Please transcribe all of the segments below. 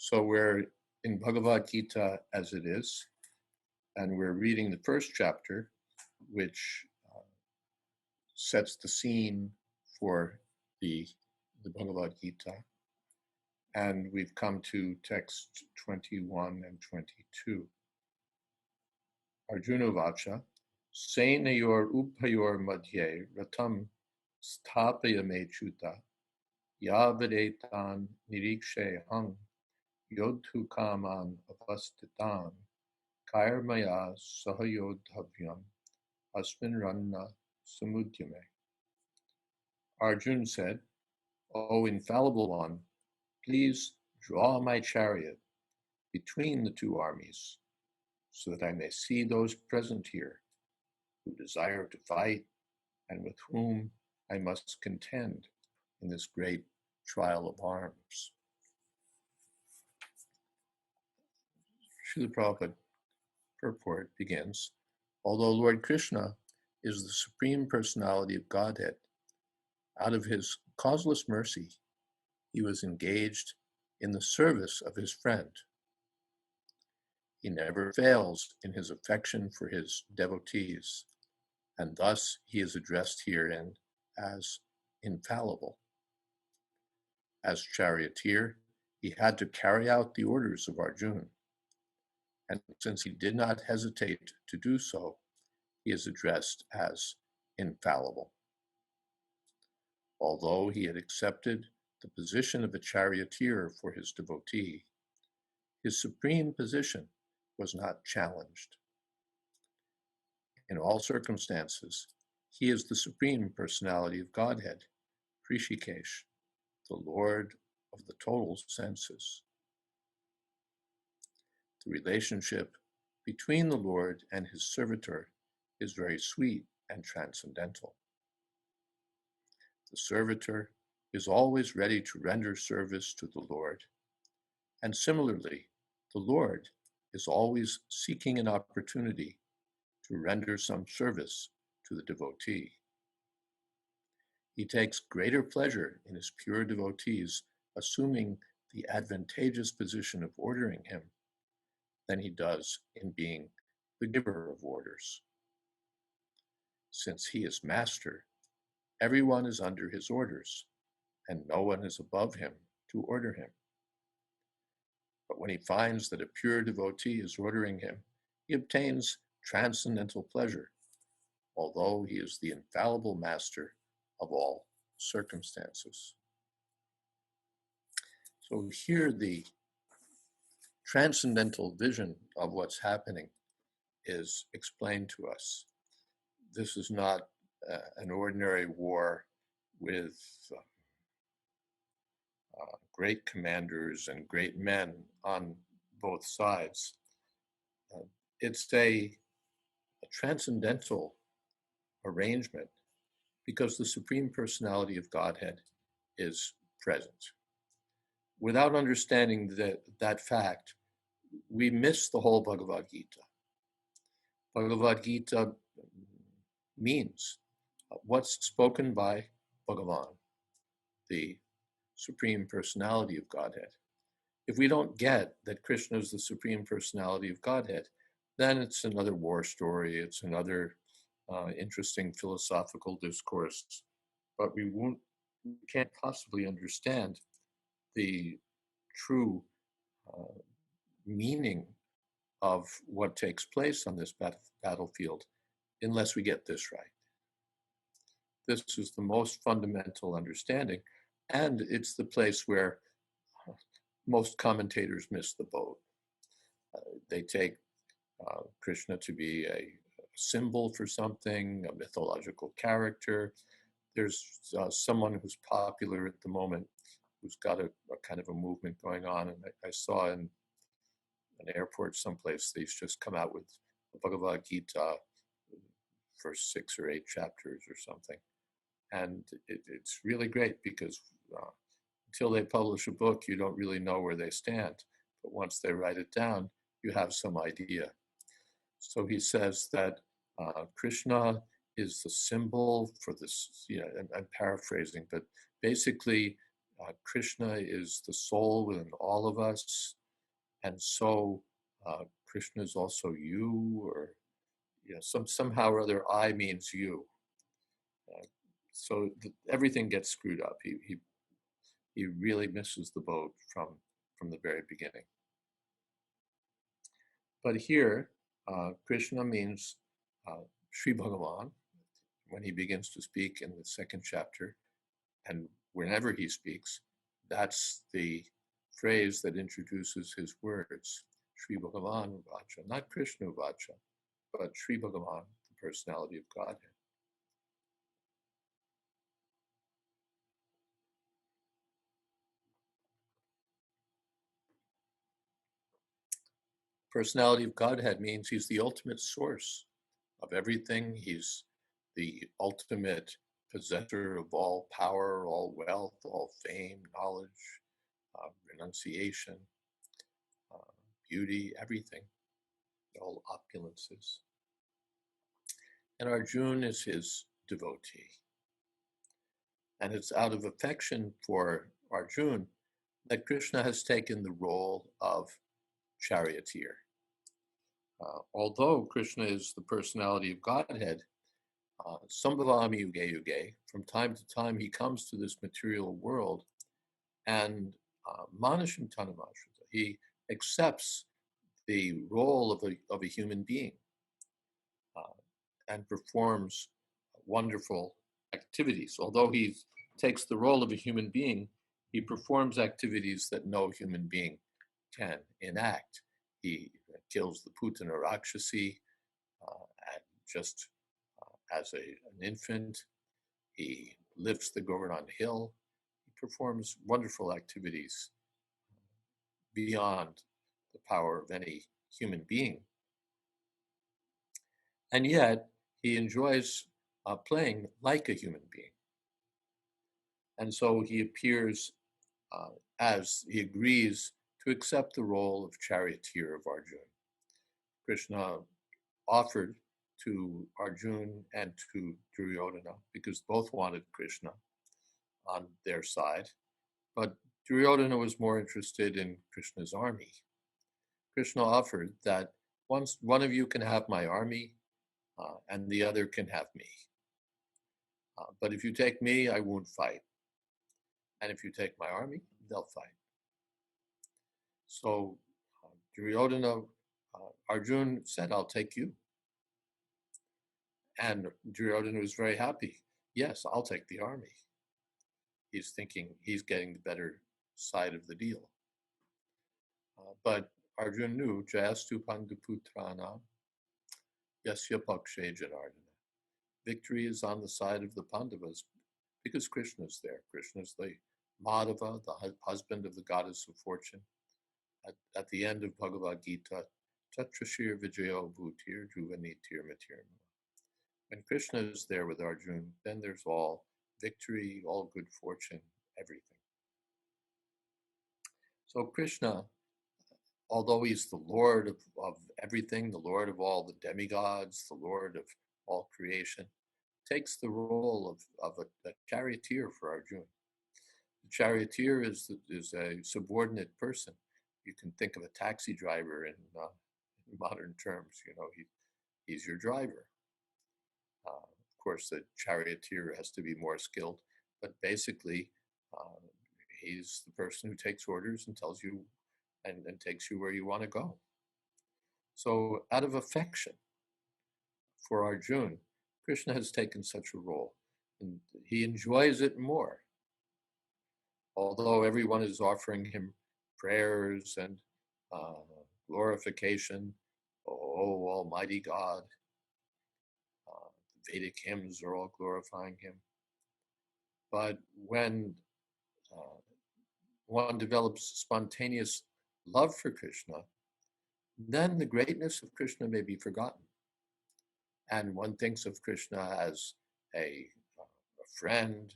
So we're in Bhagavad-gita As It Is, and we're reading the first chapter, which sets the scene for the Bhagavad-gita. And we've come to text 21 and 22. Arjuna Vacha, Senayor Upayor Madhye Ratam Sthapaya Mechuta Yavadetan Nirikshe Hang Yodhu Kaman Avastitan Kairmaya Sahayodhavyam Asmin Ranna Samudyame. Arjun said, O infallible one, please draw my chariot between the two armies, so that I may see those present here who desire to fight and with whom I must contend in this great trial of arms. Srila Prabhupada purport begins, although Lord Krishna is the Supreme Personality of Godhead, out of his causeless mercy, he was engaged in the service of his friend. He never fails in his affection for his devotees, and thus he is addressed herein as infallible. As charioteer, he had to carry out the orders of Arjuna, and since he did not hesitate to do so, he is addressed as infallible. Although he had accepted the position of a charioteer for his devotee, his supreme position was not challenged. In all circumstances, he is the Supreme Personality of Godhead, Rishikesh, the Lord of the total senses. The relationship between the Lord and his servitor is very sweet and transcendental. The servitor is always ready to render service to the Lord, and similarly, the Lord is always seeking an opportunity to render some service to the devotee. He takes greater pleasure in his pure devotees assuming the advantageous position of ordering him than he does in being the giver of orders. Since he is master, everyone is under his orders, and no one is above him to order him. But when he finds that a pure devotee is ordering him, he obtains transcendental pleasure, although he is the infallible master of all circumstances. So here the transcendental vision of what's happening is explained to us. This is not an ordinary war with great commanders and great men on both sides. It's a transcendental arrangement because the Supreme Personality of Godhead is present. Without understanding that fact, we miss the whole Bhagavad-gita. Bhagavad-gita means what's spoken by Bhagavan, the Supreme Personality of Godhead. If we don't get that Krishna is the Supreme Personality of Godhead, then it's another war story, it's another interesting philosophical discourse, but we can't possibly understand the true meaning of what takes place on this battlefield unless we get this right. This is the most fundamental understanding, and it's the place where most commentators miss the boat. They take Krishna to be a symbol for something, a mythological character. There's someone who's popular at the moment who's got a kind of a movement going on, and I saw in an airport someplace they've just come out with the Bhagavad-gita for 6 or 8 chapters or something. And it's really great because until they publish a book, you don't really know where they stand. But once they write it down, you have some idea. So he says that Krishna is the symbol for this, I'm paraphrasing, but basically Krishna is the soul within all of us, and so Krishna is also you, or somehow or other, I means you. So everything gets screwed up. He really misses the boat from the very beginning. But here, Krishna means Sri Bhagavan when he begins to speak in the second chapter, and whenever he speaks, that's the phrase that introduces his words. Sri Bhagavan Uvacha, not Krishna Uvacha, but Sri Bhagavan, the personality of Godhead. Personality of Godhead means he's the ultimate source of everything. He's the ultimate possessor of all power, all wealth, all fame, knowledge, renunciation, beauty, everything, all opulences. And Arjuna is his devotee. And it's out of affection for Arjuna that Krishna has taken the role of charioteer. Although Krishna is the personality of Godhead, Sambhavami Yuge Yuge, from time to time he comes to this material world and Manashim Tanamashita, he accepts the role of a human being and performs wonderful activities. Although he takes the role of a human being, he performs activities that no human being can enact. He kills the Putana Rakshasi and just as an infant. He lifts the Govardhan hill. He performs wonderful activities beyond the power of any human being. And yet, he enjoys playing like a human being. And so he appears as he agrees to accept the role of charioteer of Arjuna. Krishna offered to Arjuna and to Duryodhana, because both wanted Krishna on their side, but Duryodhana was more interested in Krishna's army. Krishna offered that once one of you can have my army and the other can have me. But if you take me, I won't fight. And if you take my army, they'll fight. So Duryodhana, Arjuna said, I'll take you. And Duryodhana was very happy. Yes, I'll take the army. He's thinking he's getting the better side of the deal. But Arjuna knew, Jayastu Panduputrana, Yasya Pakshe Janardana. Victory is on the side of the Pandavas because Krishna is there. Krishna is the Madhava, the husband of the goddess of fortune. At the end of Bhagavad-gita, Tatrashir Vijayo Bhutir Juvanitir Matirma. When Krishna is there with Arjuna, then there's all victory, all good fortune, everything. So Krishna, although he's the Lord of everything, the Lord of all the demigods, the Lord of all creation, takes the role of a charioteer for Arjuna. The charioteer is a subordinate person. You can think of a taxi driver in modern terms. He's your driver. Of course, the charioteer has to be more skilled, but basically, he's the person who takes orders and tells you and takes you where you want to go. So out of affection for Arjuna, Krishna has taken such a role, and he enjoys it more. Although everyone is offering him prayers and glorification, oh, Almighty God, the Vedic hymns are all glorifying him. But when one develops spontaneous love for Krishna, then the greatness of Krishna may be forgotten. And one thinks of Krishna as a friend,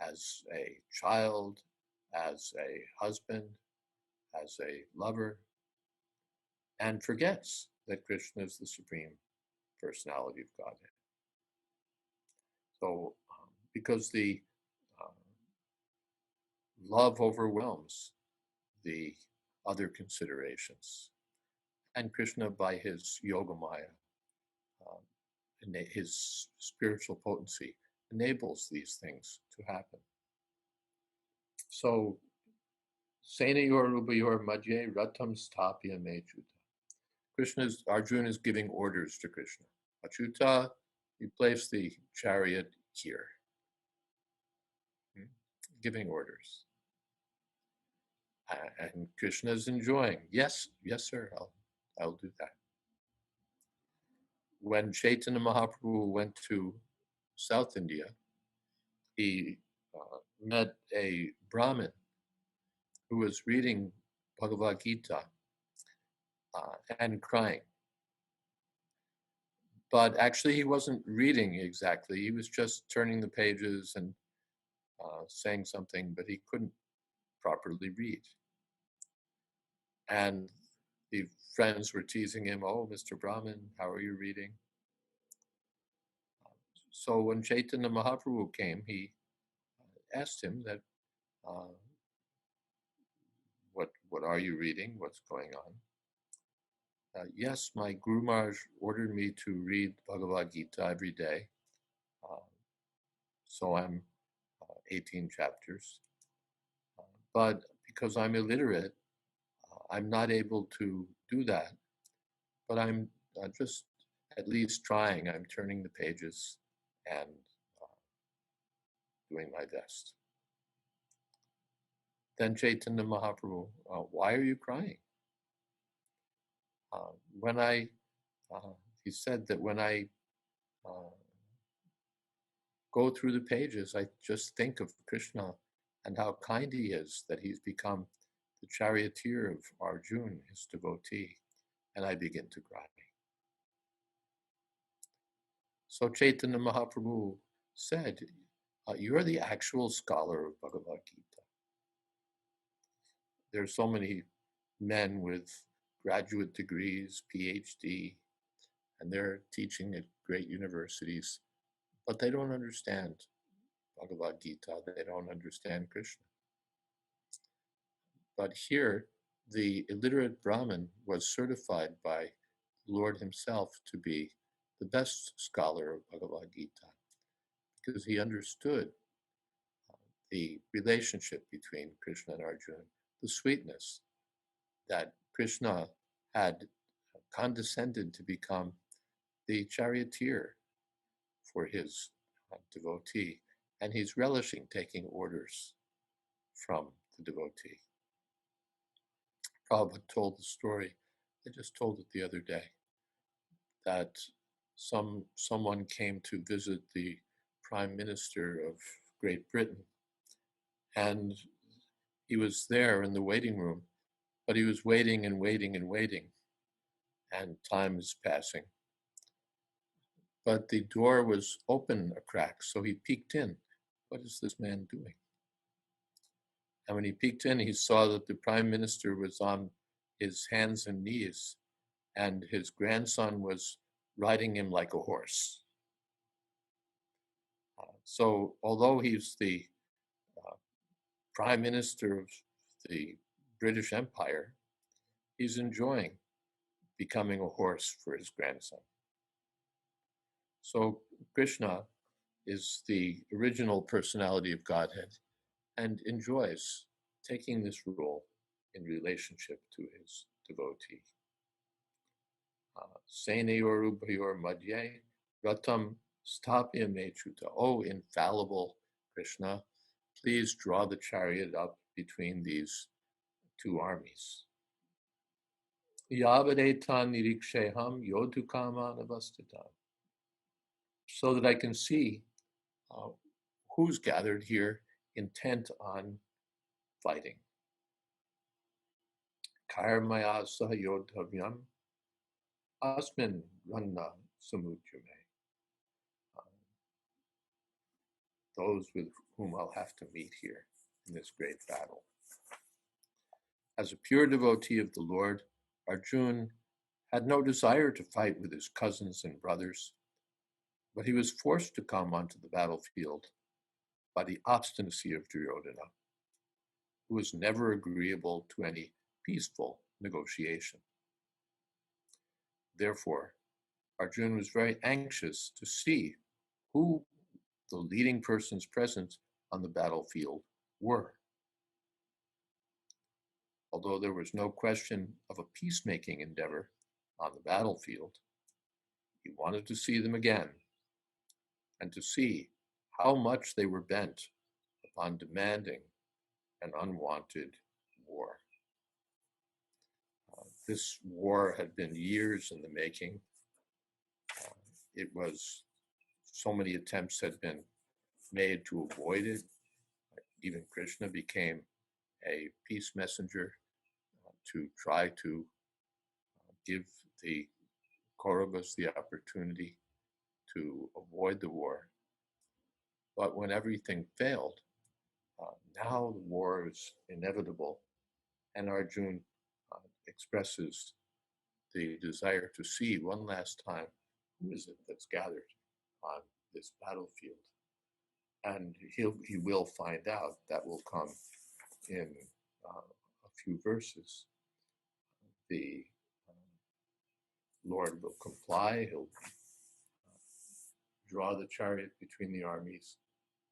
as a child, as a husband, as a lover, and forgets that Krishna is the supreme personality of Godhead. So, because the love overwhelms the other considerations. And Krishna, by his yoga maya, his spiritual potency, enables these things to happen. So, Senayor Ubayor Madhye Ratam Stapya Mechuta. Arjuna is giving orders to Krishna. Achyuta, you place the chariot here. Giving orders. And Krishna is enjoying. Yes, sir, I'll do that. When Chaitanya Mahaprabhu went to South India, he met a Brahmin who was reading Bhagavad-gita and crying. But actually, he wasn't reading exactly. He was just turning the pages and saying something, but he couldn't properly read. And the friends were teasing him, "Oh, Mr. Brahmin, how are you reading?" So when Chaitanya Mahaprabhu came, he asked him that, what are you reading? What's going on? Yes, my Guru Maharaj ordered me to read Bhagavad Gita every day. So I'm 18 chapters. But because I'm illiterate, I'm not able to do that. But I'm just at least trying. I'm turning the pages and doing my best. Then Chaitanya Mahaprabhu, why are you crying? He said that when I go through the pages, I just think of Krishna and how kind he is that he's become the charioteer of Arjuna, his devotee, and I begin to cry. So Chaitanya Mahaprabhu said, you're the actual scholar of Bhagavad Gita. There's so many men with graduate degrees, PhD, and they're teaching at great universities, but they don't understand Bhagavad Gita. They don't understand Krishna. But here, the illiterate Brahmin was certified by the Lord himself to be the best scholar of Bhagavad Gita because he understood the relationship between Krishna and Arjuna, the sweetness that Krishna had condescended to become the charioteer for his devotee, and he's relishing taking orders from the devotee. Prabhupada told the story, I just told it the other day, that someone came to visit the Prime Minister of Great Britain, and he was there in the waiting room, but he was waiting and waiting and waiting, and time is passing. But the door was open a crack, so he peeked in. What is this man doing? And when he peeked in, he saw that the Prime Minister was on his hands and knees, and his grandson was riding him like a horse. So although he's the Prime Minister of the British Empire, he's enjoying becoming a horse for his grandson. So Krishna is the original personality of Godhead and enjoys taking this role in relationship to his devotee. Senayor Ubayor Madhye Ratam Stapya Mechuta. Oh, infallible Krishna, please draw the chariot up between these two armies. Yavadetan niriksheham yodukama navastitam. So that I can see who's gathered here intent on fighting. Karmaya sahayodhavyam asmin ranna samujyame. Those with whom I'll have to meet here in this great battle. As a pure devotee of the Lord, Arjuna had no desire to fight with his cousins and brothers, but he was forced to come onto the battlefield by the obstinacy of Duryodhana. who was never agreeable to any peaceful negotiation. Therefore, Arjuna was very anxious to see who the leading persons present on the battlefield were. Although there was no question of a peacemaking endeavor on the battlefield, he wanted to see them again and to see how much they were bent upon demanding an unwanted war. This war had been years in the making. It was, so many attempts had been made to avoid it. Even Krishna became a peace messenger to try to give the Kauravas the opportunity to avoid the war. But when everything failed, now the war is inevitable, and Arjuna expresses the desire to see one last time who is it that's gathered on this battlefield. And he will find out. That will come in a few verses. The Lord will comply. He'll draw the chariot between the armies,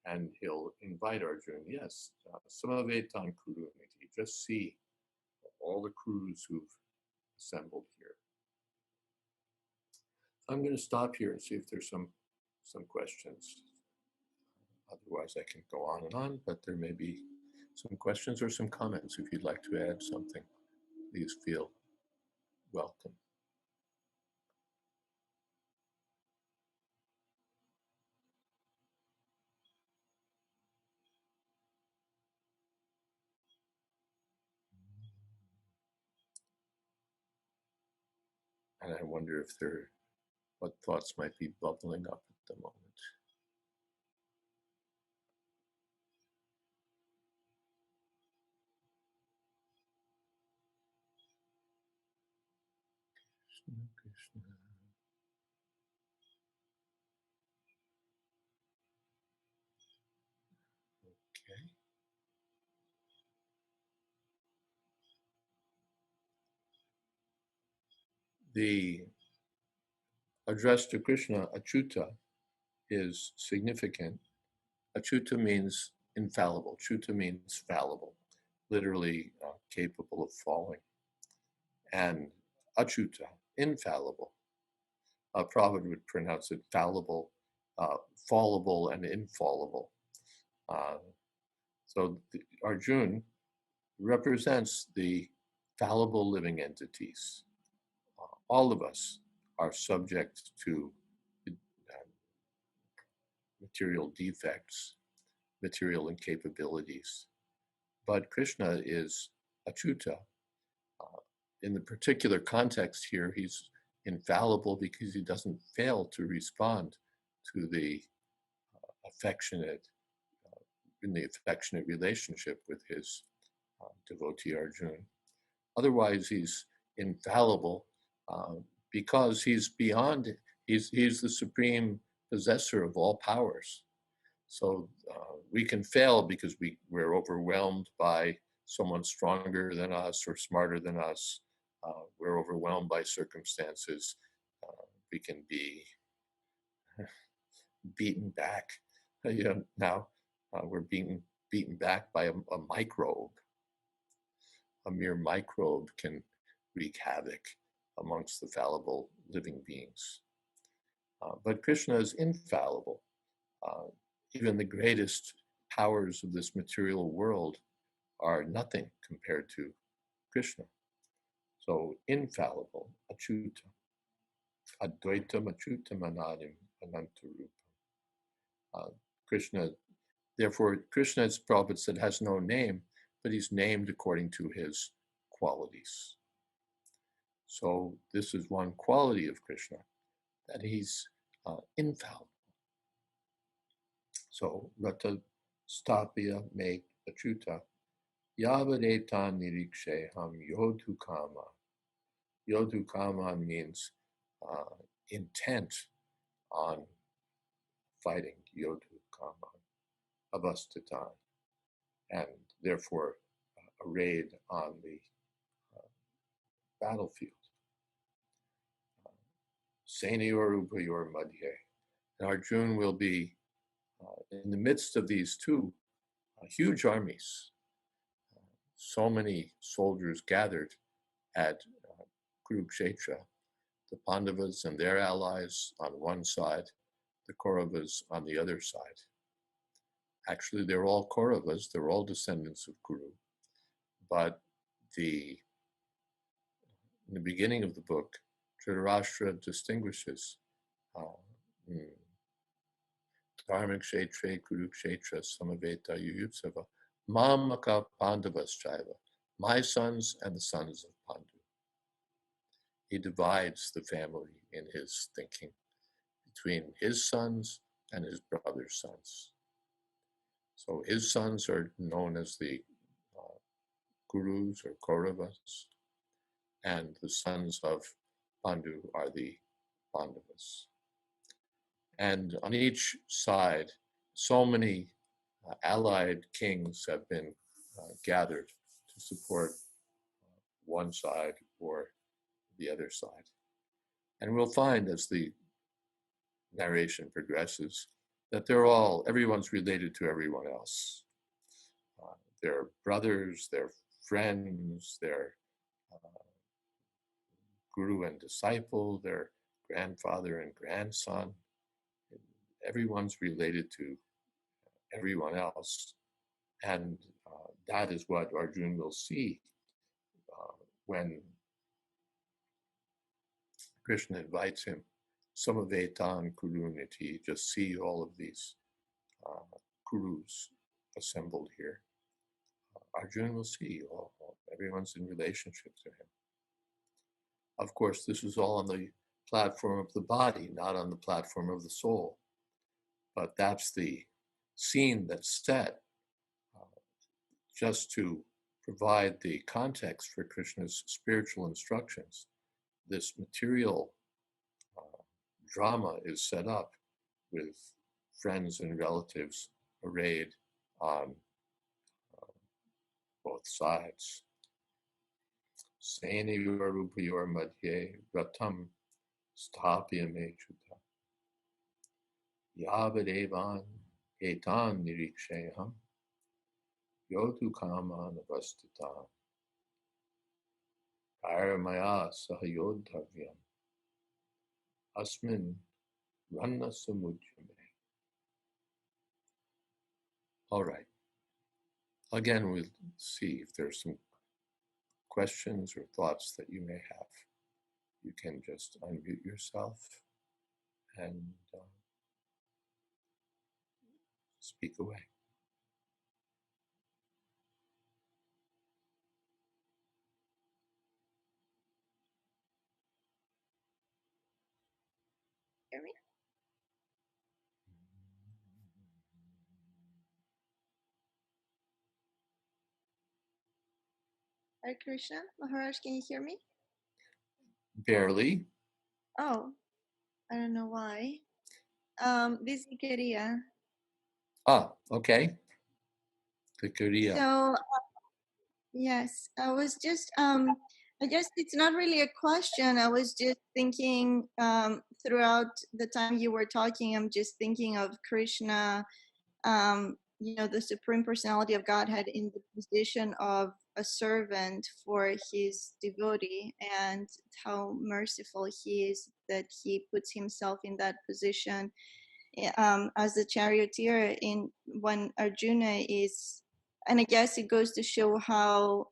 and he'll invite Arjuna. Yes, Samavetan Kuruniti. Just see all the crews who've assembled here. I'm going to stop here and see if there's some questions. Otherwise, I can go on and on, but there may be some questions or some comments. If you'd like to add something, please feel welcome. And I wonder if what thoughts might be bubbling up at the moment. Krishna, Krishna. Okay. The address to Krishna, Achyuta, is significant. Achyuta means infallible. Achyuta means fallible, literally capable of falling. And Achyuta, infallible. Prabhupada would pronounce it fallible, fallible, and infallible. So Arjuna represents the fallible living entities. All of us are subject to material defects, material incapabilities. But Krishna is Achyuta. In the particular context here, he's infallible because he doesn't fail to respond to the affectionate relationship with his devotee Arjuna. Otherwise, he's infallible because he's beyond. He's the supreme possessor of all powers. So we can fail because we're overwhelmed by someone stronger than us or smarter than us. We're overwhelmed by circumstances. We can be beaten back. Now we're being beaten back by a microbe. A mere microbe can wreak havoc amongst the fallible living beings. But Krishna is infallible. Even the greatest powers of this material world are nothing compared to Krishna. So infallible, Achyuta. Advaitam Achyutam Anadim Anantarupam. Krishna, therefore, Krishna, as Prabhupada said, has no name, but he's named according to his qualities. So this is one quality of Krishna, that he's infallible. So Rata Stapya Me Achyuta Yavadetan Niriksheham Yodhukama. Yodhukama means intent on fighting, Yodhukama, Avastatan. And therefore, arrayed on the battlefield. Senior Upayor Madhye. And Arjuna will be in the midst of these two huge armies. So many soldiers gathered at Kurukshetra, the Pandavas and their allies on one side, the Kauravas on the other side. Actually, they're all Kauravas, they're all descendants of Kuru. But in the beginning of the book, Dhritarashtra distinguishes Dharma Kshetra, Kurukshetra, Samaveta, Yuyutsava, Mamaka Pandavas Chaiva, my sons and the sons of Pandu. He divides the family in his thinking between his sons and his brother's sons. So his sons are known as the Kurus or Kauravas, and the sons of Pandu are the Pandavas. And on each side, so many allied kings have been gathered to support one side or the other side. And we'll find as the narration progresses that everyone's related to everyone else. They're brothers, they're friends, they're guru and disciple, they're grandfather and grandson. Everyone's related to everyone else. And that is what Arjuna will see when Krishna invites him. Samavetan Kuruniti, just see all of these Kurus assembled here. Arjuna will see everyone's in relationship to him. Of course, this is all on the platform of the body, not on the platform of the soul. But that's the scene that's set just to provide the context for Krishna's spiritual instructions. This material drama is set up with friends and relatives arrayed on both sides. Seniyor Upayor Madhye Ratam Sthapya Mechuta Yavadevan Etan Nirikshayam Yotu Kaman Avastitam Paramaya Sahayodhavyam Asmin Ranna Samujyame. All right. Again, we'll see if there's some questions or thoughts that you may have. You can just unmute yourself and speak away. Hear me? Hare Krishna, Maharaj, can you hear me? Barely. Oh, I don't know why. This is Ikeria. Okay. Ikeria. So, yes, I was just, I guess it's not really a question. I was just thinking throughout the time you were talking, I'm just thinking of Krishna, the Supreme Personality of Godhead in the position of a servant for his devotee, and how merciful he is that he puts himself in that position as the charioteer when Arjuna is, and I guess it goes to show how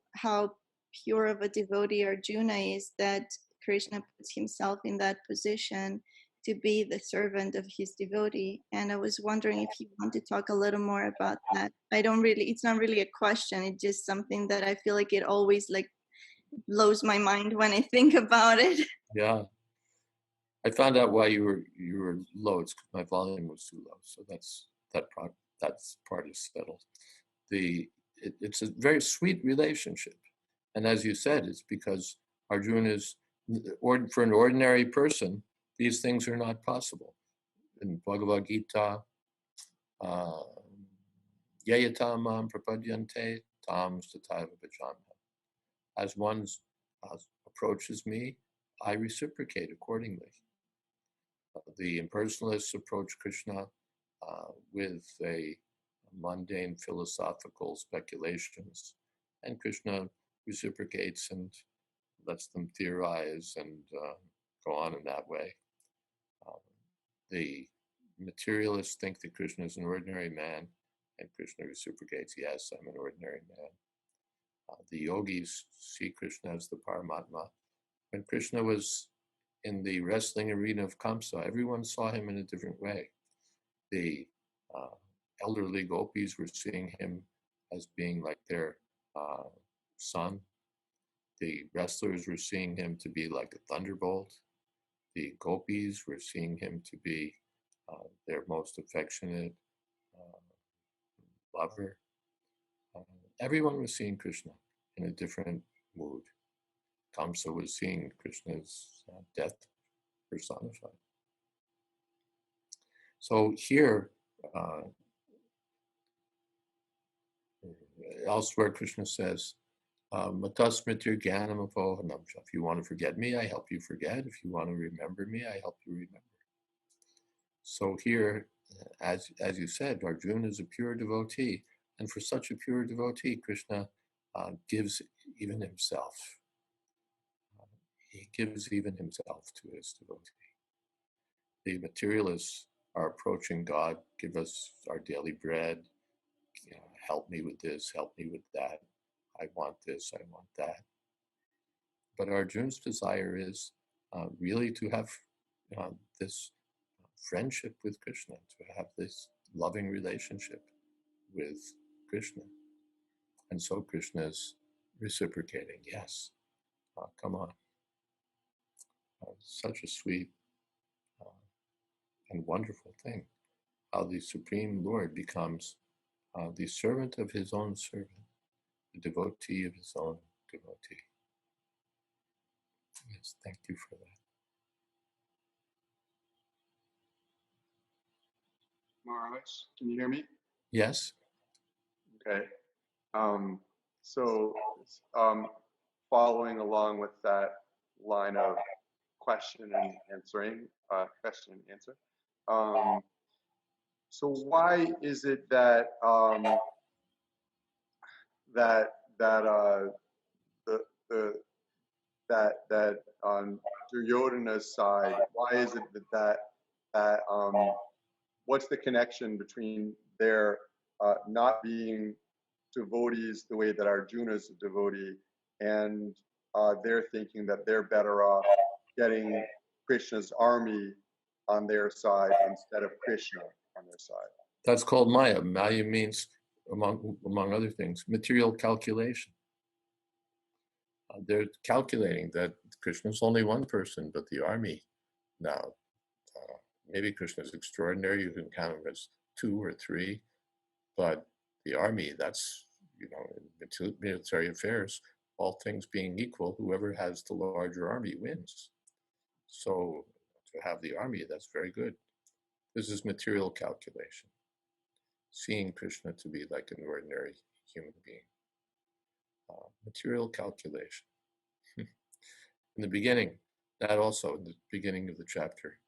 pure of a devotee Arjuna is, that Krishna puts himself in that position to be the servant of his devotee. And I was wondering if you want to talk a little more about that. It's not really a question, it's just something that I feel like it always like blows my mind when I think about it. Yeah. I found out why you were low. It's because my volume was too low. So that part is settled. It's a very sweet relationship. And as you said, it's because Arjuna is, for an ordinary person, these things are not possible. In Bhagavad-gita, Yayatamam prapadyante tam stataiva bhajanam. As one approaches me, I reciprocate accordingly. The impersonalists approach Krishna with a mundane philosophical speculations, and Krishna reciprocates and lets them theorize and go on in that way. The materialists think that Krishna is an ordinary man, and Krishna reciprocates, yes, I'm an ordinary man. The yogis see Krishna as the Paramatma. When Krishna was in the wrestling arena of Kamsa, everyone saw him in a different way. The elderly gopis were seeing him as being like their son. The wrestlers were seeing him to be like a thunderbolt. The gopis were seeing him to be their most affectionate lover. Everyone was seeing Krishna in a different mood. Kamsa was seeing Krishna's death personified. So here, elsewhere, Krishna says, Matasmitir Gyanam Apohanamcha. If you want to forget me, I help you forget. If you want to remember me, I help you remember. So here, as you said, Arjuna is a pure devotee. And for such a pure devotee, Krishna gives even himself. He gives even himself to his devotee. The materialists are approaching God, give us our daily bread, help me with this, help me with that. I want this, I want that. But Arjuna's desire is really to have this friendship with Krishna, to have this loving relationship with Krishna. And so Krishna is reciprocating, yes, come on. Such a sweet and wonderful thing, how the Supreme Lord becomes the servant of his own servant, the devotee of his own devotee. Yes, thank you for that. Maharaj, can you hear me? Yes. Okay. So following along with that line of question and answering, question and answer. So why is it that that on Duryodhana's side, why is it that what's the connection between their not being devotees the way that Arjuna's a devotee, and they're thinking that they're better off getting Krishna's army on their side instead of Krishna on their side? That's called Maya. Maya means, among other things, material calculation. They're calculating that Krishna's only one person, but the army now, maybe Krishna's extraordinary, you can count him as 2 or 3, but the army, that's, in military affairs, all things being equal, whoever has the larger army wins. So to have the army, that's very good. This is material calculation, seeing Krishna to be like an ordinary human being. Material calculation. In the beginning, that also, in the beginning of the chapter,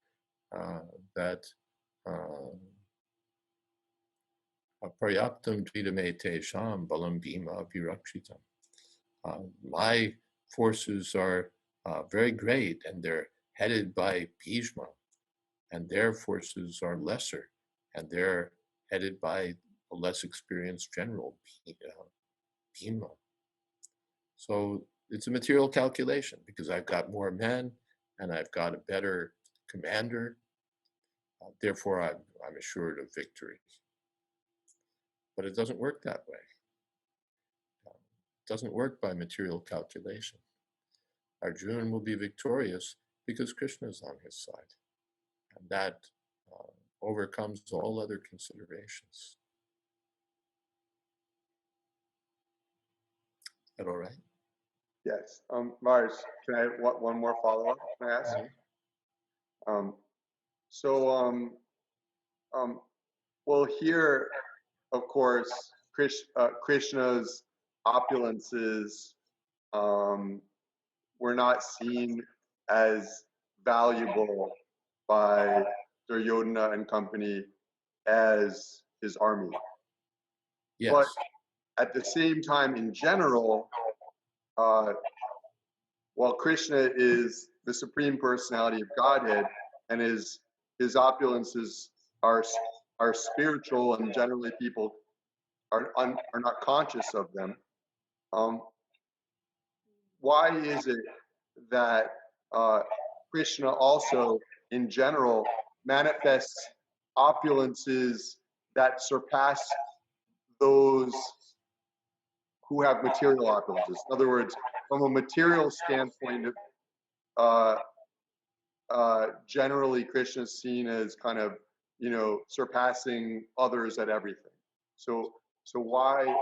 that Paryaptam Dvidamete Sham Balam Bhima Virakshitam. My forces are very great, and they're headed by Bhishma, and their forces are lesser, and they're headed by a less experienced general, Bhima. So it's a material calculation, because I've got more men and I've got a better commander. Therefore, I'm assured of victory. But it doesn't work that way. It doesn't work by material calculation. Arjuna will be victorious because Krishna is on his side. And that overcomes all other considerations. Is that all right? Yes. Mars, can I one more follow-up? Can I ask? Well, here, of course, Krishna's opulences were not seen as valuable by Duryodhana and company as his army. Yes. But at the same time, in general, while Krishna is the Supreme Personality of Godhead and his opulences are spiritual, and generally people are not conscious of them, why is it that Krishna also, in general, manifests opulences that surpass those who have material opulences? In other words, from a material standpoint, generally Krishna is seen as kind of, surpassing others at everything. So why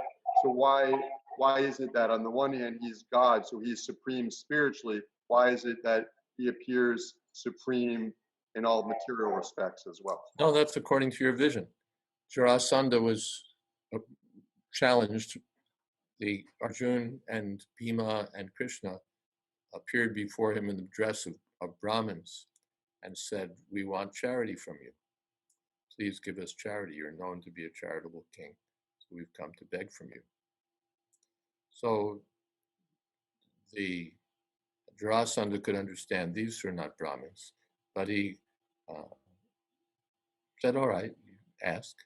is it that on the one hand he's God, so he's supreme spiritually? Why is it that he appears supreme in all material respects as well? No, that's according to your vision. Jarasandha was challenged. The Arjun and Bhima and Krishna appeared before him in the dress of Brahmins and said, "We want charity from you. Please give us charity. You're known to be a charitable king, so we've come to beg from you." So the Jarasandha could understand these are not Brahmins, but he said, "All right, ask."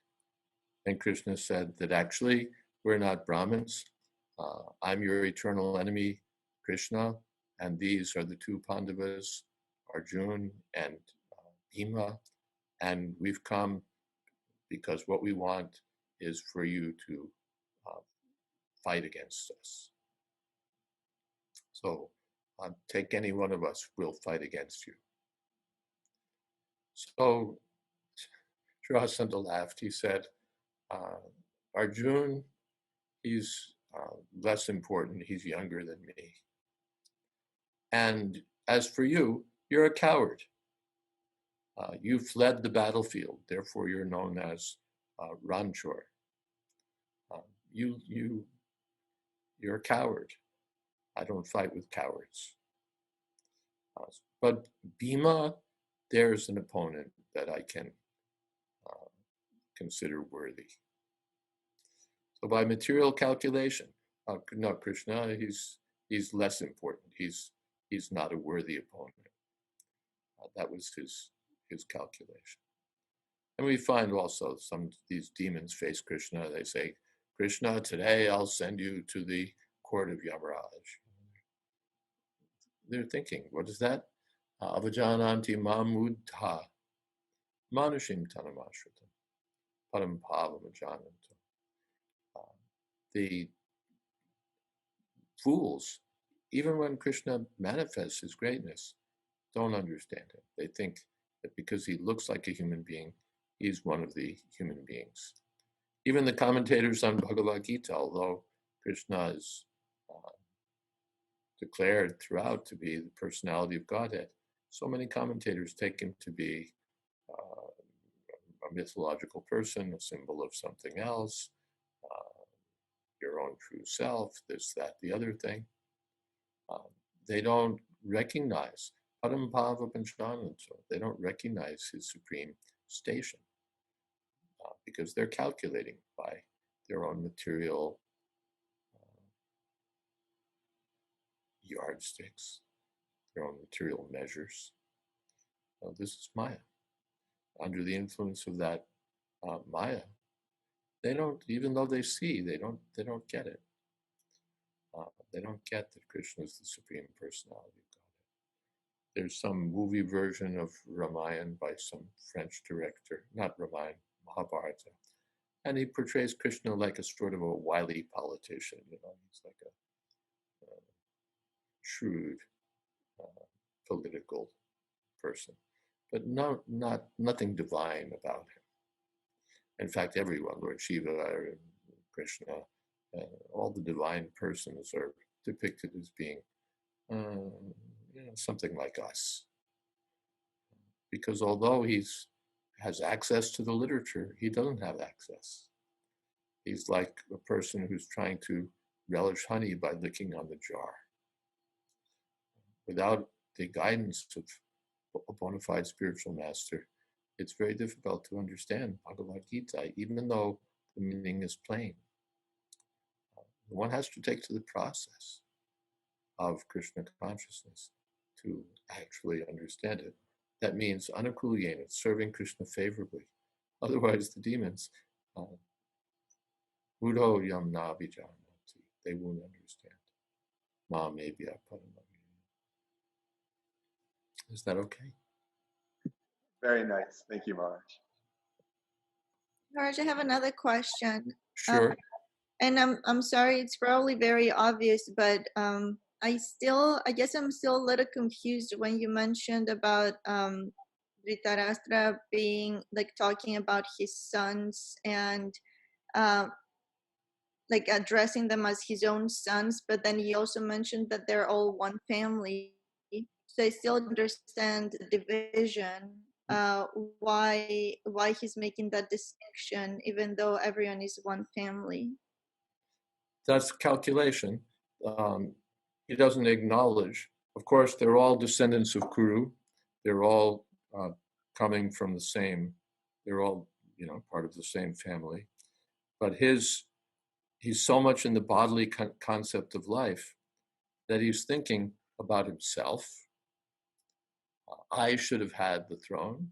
And Krishna said that actually we're not Brahmins. I'm your eternal enemy, Krishna, and these are the two Pandavas, Arjun and Bhima, and we've come because what we want is for you to fight against us. So take any one of us, we'll fight against you. So Jarasandha laughed. He said, Arjun, he's less important. He's younger than me. And as for you, you're a coward. You fled the battlefield, therefore you're known as Ranchor. You're a coward. I don't fight with cowards. But Bhima, there's an opponent that I can consider worthy. So by material calculation, no, Krishna, he's less important. He's not a worthy opponent. That was his calculation. And we find also these demons face Krishna. They say, "Krishna, today I'll send you to the court of Yamaraj." They're thinking, what is that? Avajananti mamudha manushim tanamashritam param pavam ajananto. The fools, even when Krishna manifests his greatness, don't understand him. They think that because he looks like a human being, he's one of the human beings. Even the commentators on Bhagavad-gita, although Krishna is declared throughout to be the personality of Godhead, so many commentators take him to be a mythological person, a symbol of something else, your own true self, this, that, the other thing. They don't recognize Parampava Panchamanto. They don't recognize his supreme station because they're calculating by their own material yardsticks, their own material measures. This is Maya. Under the influence of that Maya, they don't, even though they see, they don't get it. They don't get that Krishna is the Supreme Personality of Godhead. There's some movie version of Ramayana by some French director, not Ramayana, Mahabharata, and he portrays Krishna like a sort of a wily politician. He's like a shrewd political person, but nothing divine about him. In fact, everyone, Lord Shiva, Krishna, all the divine persons are depicted as being something like us. Because although he has access to the literature, he doesn't have access. He's like a person who's trying to relish honey by licking on the jar. Without the guidance of a bona fide spiritual master, it's very difficult to understand Bhagavad-gita, even though the meaning is plain. One has to take to the process of Krishna consciousness to actually understand it. That means anukulyena, serving Krishna favorably. Otherwise, the demons, Buddho yam na vijanati, they won't understand. Ma maybe Is that okay? Very nice. Thank you, Maharaj. Raj, I have another question. Sure. And I'm sorry, it's probably very obvious, but I guess I'm still a little confused when you mentioned about Dhritarashtra being like talking about his sons and like addressing them as his own sons, but then he also mentioned that they're all one family. So I still understand the division, why he's making that distinction, even though everyone is one family. That's calculation. He doesn't acknowledge. Of course, they're all descendants of Kuru. They're all coming from the same. They're all, part of the same family. But he's so much in the bodily concept of life that he's thinking about himself. I should have had the throne.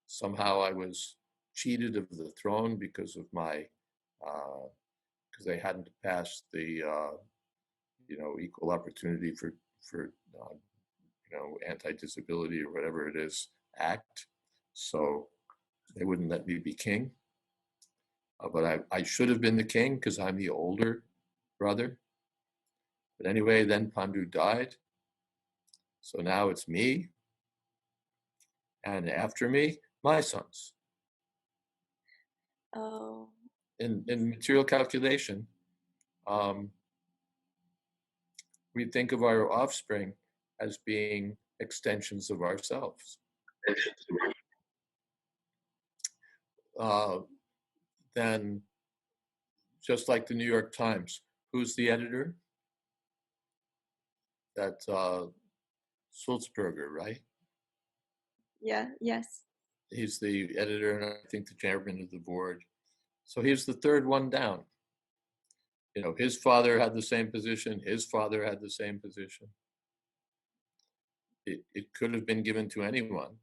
Somehow I was cheated of the throne because of my, because they hadn't passed the, equal opportunity for anti-disability or whatever it is act. So they wouldn't let me be king. But I should have been the king because I'm the older brother. But anyway, then Pandu died. So now it's me. And after me, my sons. Oh. In material calculation, we think of our offspring as being extensions of ourselves. Then, just like the New York Times, who's the editor? That Sulzberger, right? Yeah, yes. He's the editor and I think the chairman of the board. So he's the third one down. His father had the same position. His father had the same position. It could have been given to anyone,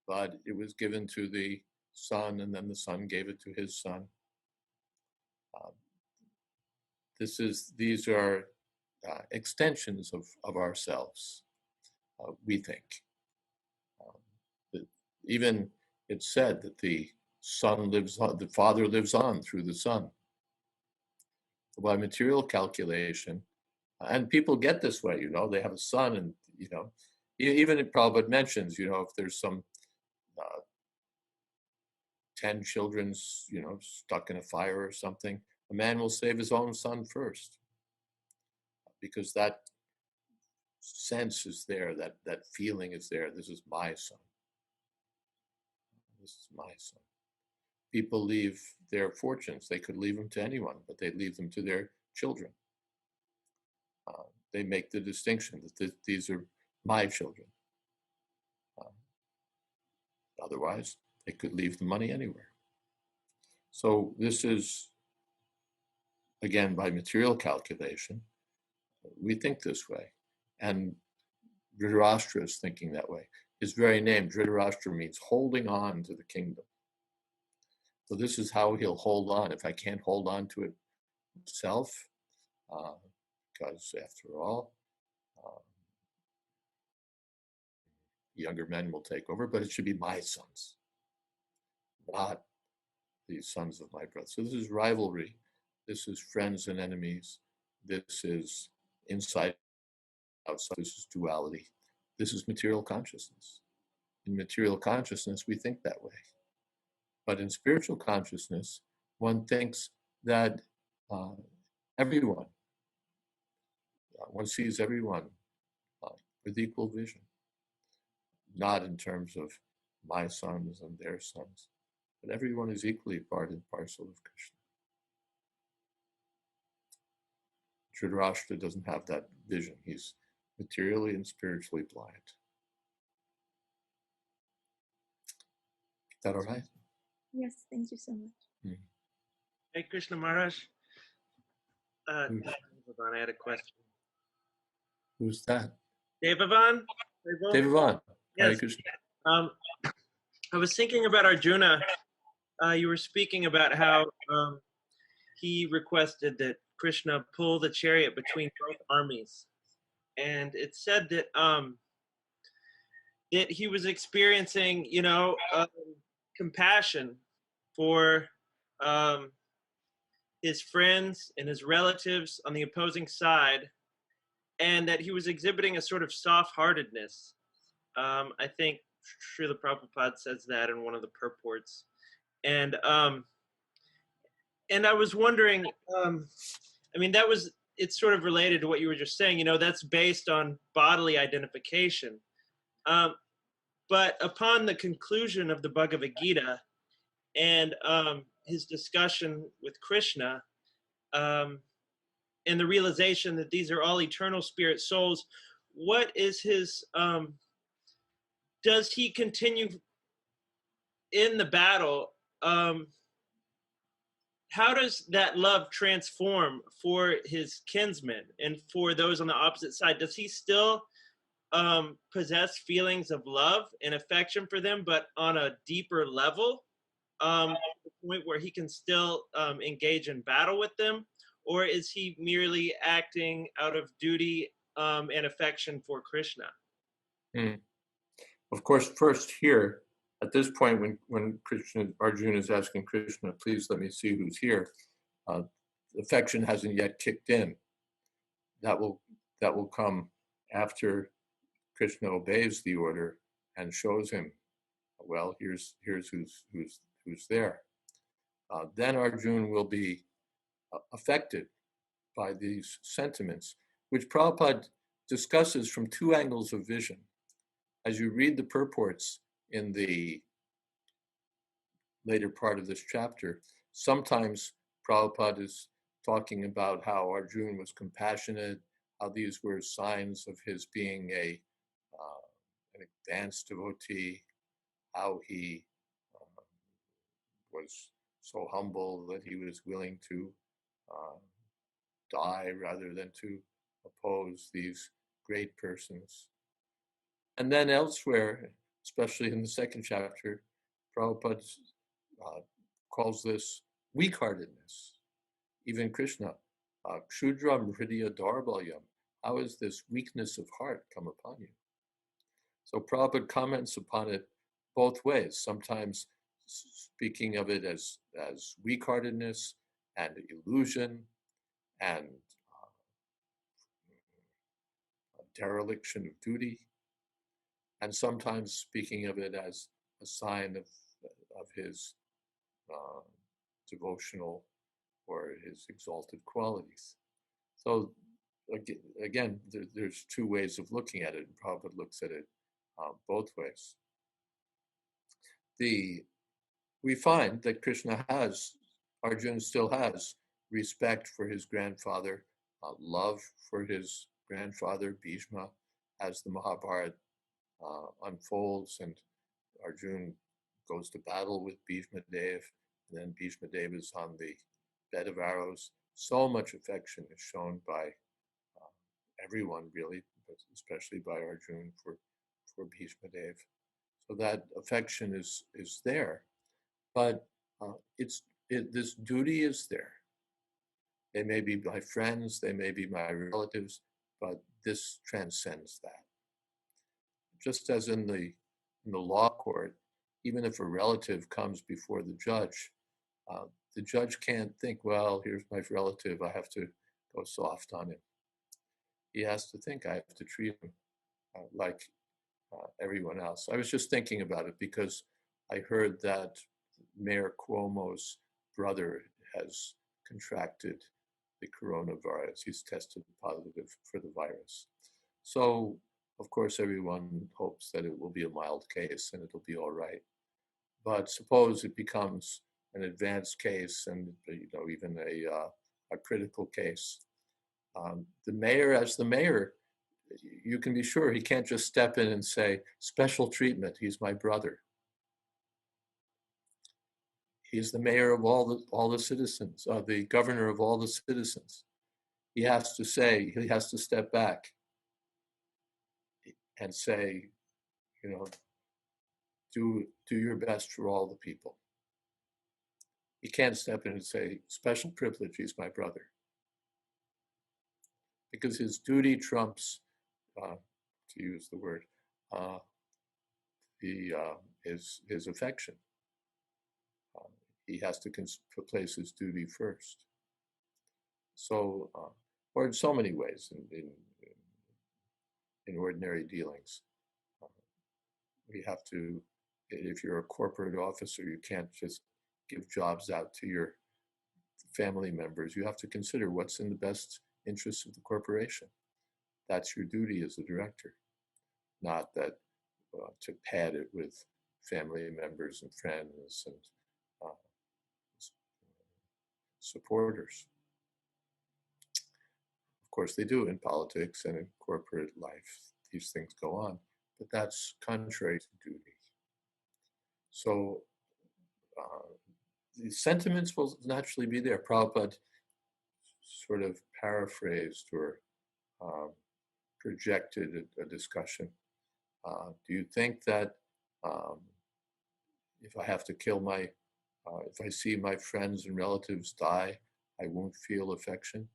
but it was given to the son, and then the son gave it to his son. These are extensions of ourselves, we think. Even it's said that the son lives on, the father lives on through the son. By material calculation, and people get this way, they have a son, and even Prabhupada mentions, if there's some 10 children, stuck in a fire or something, a man will save his own son first, because that sense is there, that feeling is there. This is my son. This is my son. People leave their fortunes. They could leave them to anyone, but they leave them to their children. They make the distinction that these are my children. Otherwise, they could leave the money anywhere. So this is, again, by material calculation, we think this way. And Dhritarashtra is thinking that way. His very name, Dhritarashtra, means holding on to the kingdom. So this is how he'll hold on. If I can't hold on to it myself, because after all, younger men will take over, but it should be my sons, not the sons of my brother. So this is rivalry. This is friends and enemies. This is inside, outside. This is duality. This is material consciousness. In material consciousness, we think that way. But in spiritual consciousness, one thinks that everyone, one sees everyone with equal vision, not in terms of my sons and their sons, but everyone is equally part and parcel of Krishna. Dhritarashtra doesn't have that vision. He's materially and spiritually blind. Is that all right? Yes, thank you so much. Hey, Krishna Maharaj. Devavan, I had a question. Who's that? Devavan? Devavan. Hare Yes. Krishna. I was thinking about Arjuna. You were speaking about how he requested that Krishna pull the chariot between both armies. And it said that that he was experiencing, compassion for his friends and his relatives on the opposing side, and that he was exhibiting a sort of soft-heartedness. I think Srila Prabhupada says that in one of the purports. And I was wondering, it's sort of related to what you were just saying, that's based on bodily identification. But upon the conclusion of the Bhagavad-gita and his discussion with Krishna, and the realization that these are all eternal spirit souls, what is his, does he continue in the battle? How does that love transform for his kinsmen and for those on the opposite side? Does he still possess feelings of love and affection for them, but on a deeper level, to the point where he can still engage in battle with them? Or is he merely acting out of duty and affection for Krishna? Of course, first here, at this point, when Arjuna is asking Krishna, please let me see who's here, affection hasn't yet kicked in. That will come after Krishna obeys the order and shows him, well, here's who's there. Then Arjuna will be affected by these sentiments, which Prabhupada discusses from two angles of vision. As you read the purports in the later part of this chapter, sometimes Prabhupada is talking about how Arjuna was compassionate, how these were signs of his being an advanced devotee, how he was so humble that he was willing to die rather than to oppose these great persons. And then elsewhere, especially in the second chapter, Prabhupada calls this weak-heartedness. Even Krishna, Kshudram Hridaya Darbalyam, how has this weakness of heart come upon you? So Prabhupada comments upon it both ways, sometimes speaking of it as weak-heartedness and illusion and dereliction of duty, and sometimes speaking of it as a sign of his devotional or his exalted qualities. So again, there's two ways of looking at it, and Prabhupada looks at it both ways. We find that Arjuna still has respect for his grandfather, love for his grandfather, Bhishma, as the Mahabharata unfolds and Arjuna goes to battle with Bhishma Dev, and then Bhishma Dev is on the bed of arrows. So much affection is shown by everyone, really, but especially by Arjuna for Bhishma Dev. So that affection is there, but this duty is there. They may be my friends, they may be my relatives, but this transcends that. Just as in the law court, even if a relative comes before the judge can't think, well, here's my relative, I have to go soft on him. He has to think, I have to treat him like everyone else. I was just thinking about it because I heard that Mayor Cuomo's brother has contracted the coronavirus. He's tested positive for the virus. So, of course, everyone hopes that it will be a mild case and it'll be all right. But suppose it becomes an advanced case and even a critical case. The mayor, as the mayor, you can be sure he can't just step in and say, special treatment, he's my brother. He's the mayor of all the citizens, the governor of all the citizens. He has to step back and say, you know, do your best for all the people. He can't step in and say, special privilege, he's my brother. Because his duty trumps, to use the word, his affection. He has to place his duty first. So, or in so many ways in ordinary dealings. We have to, if you're a corporate officer, you can't just give jobs out to your family members. You have to consider what's in the best interests of the corporation. That's your duty as a director, not that to pad it with family members and friends and supporters. Of course, they do in politics and in corporate life. These things go on, but that's contrary to duty. So the sentiments will naturally be there. Prabhupada sort of paraphrased or projected a discussion. Do you think that if I have to kill if I see my friends and relatives die, I won't feel affection?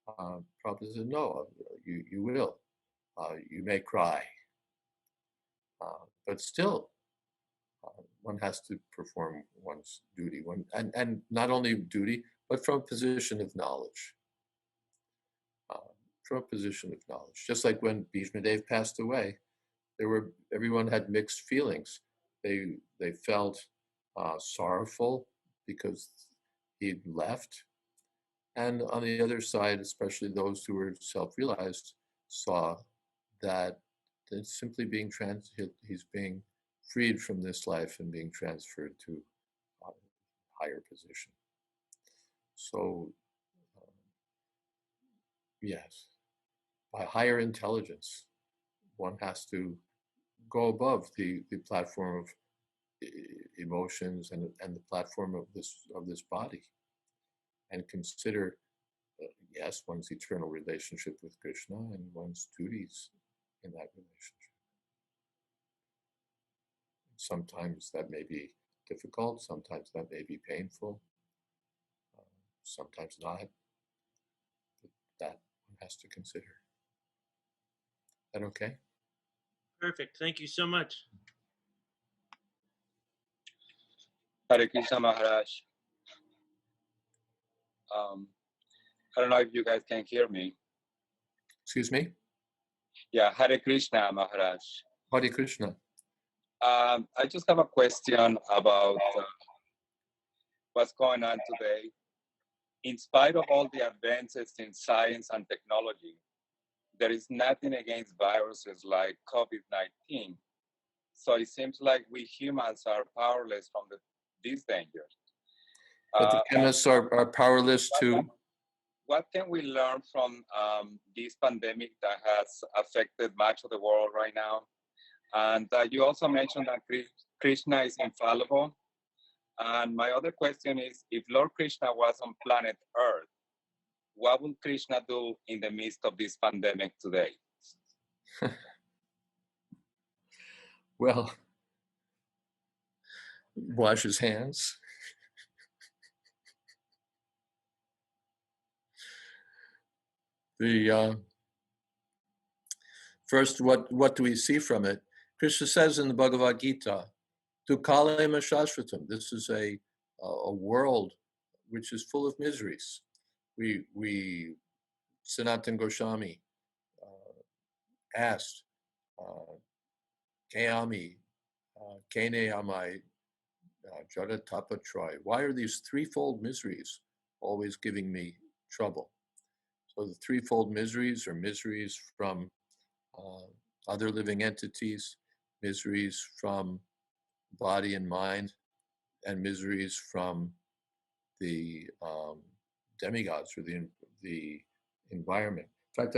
Prabhupada said, no, you will. You may cry. But still, one has to perform one's duty. And not only duty, but from a position of knowledge. From a position of knowledge. Just like when Bhishmadev passed away, everyone had mixed feelings. They felt sorrowful because he'd left. And on the other side, especially those who were self-realized, saw that it's simply he's being freed from this life and being transferred to a higher position. So, yes, by higher intelligence, one has to go above the platform of emotions and the platform of this body, and consider, yes, one's eternal relationship with Krishna and one's duties in that relationship. Sometimes that may be difficult, sometimes that may be painful, sometimes not, but that one has to consider. Is that okay? Perfect. Thank you so much. Hare Krishna Maharaj. I don't know if you guys can hear me. Excuse me? Yeah, Hare Krishna Maharaj. Hare Krishna. I just have a question about what's going on today. In spite of all the advances in science and technology, there is nothing against viruses like COVID-19. So it seems like we humans are powerless from these dangers. But the chemists are powerless to... What can we learn from this pandemic that has affected much of the world right now? And you also mentioned that Krishna is infallible. And my other question is, if Lord Krishna was on planet Earth, what would Krishna do in the midst of this pandemic today? Well, wash his hands. First, what do we see from it? Krishna says in the Bhagavad-gita, Dukkalema Shashvatam. This is a world which is full of miseries. We Sanatan Goswami asked, Kayami, Kene Amai, Jadatapa Troy. Why are these threefold miseries always giving me trouble? So the threefold miseries are miseries from other living entities, miseries from body and mind, and miseries from the demigods or the environment. In fact,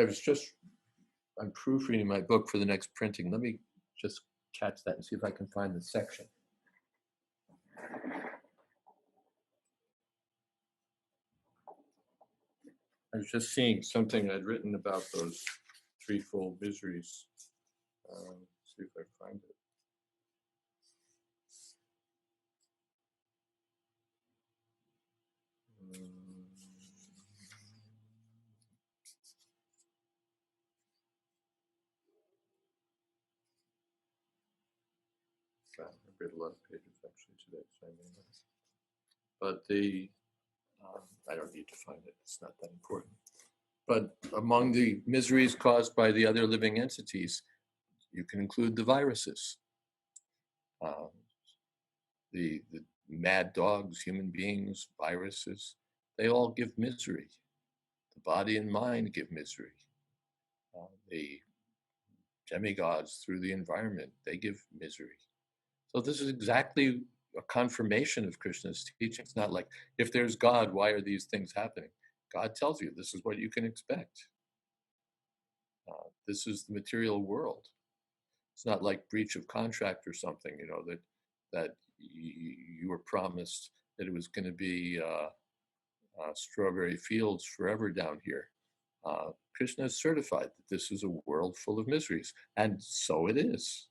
I'm proofreading my book for the next printing. Let me just catch that and see if I can find the section. I was just seeing something I'd written about those threefold miseries. See if I find it. I read a lot of pages actually today, so I may not. But I don't need to find it. It's not that important. But among the miseries caused by the other living entities, you can include the viruses, the mad dogs, human beings, viruses. They all give misery. The body and mind give misery. The demigods through the environment, they give misery. So this is exactly a confirmation of Krishna's teaching. It's not like, if there's God, why are these things happening? God tells you this is what you can expect. This is the material world. It's not like breach of contract or something, that you were promised that it was going to be strawberry fields forever down here. Krishna is certified that this is a world full of miseries, and so it is.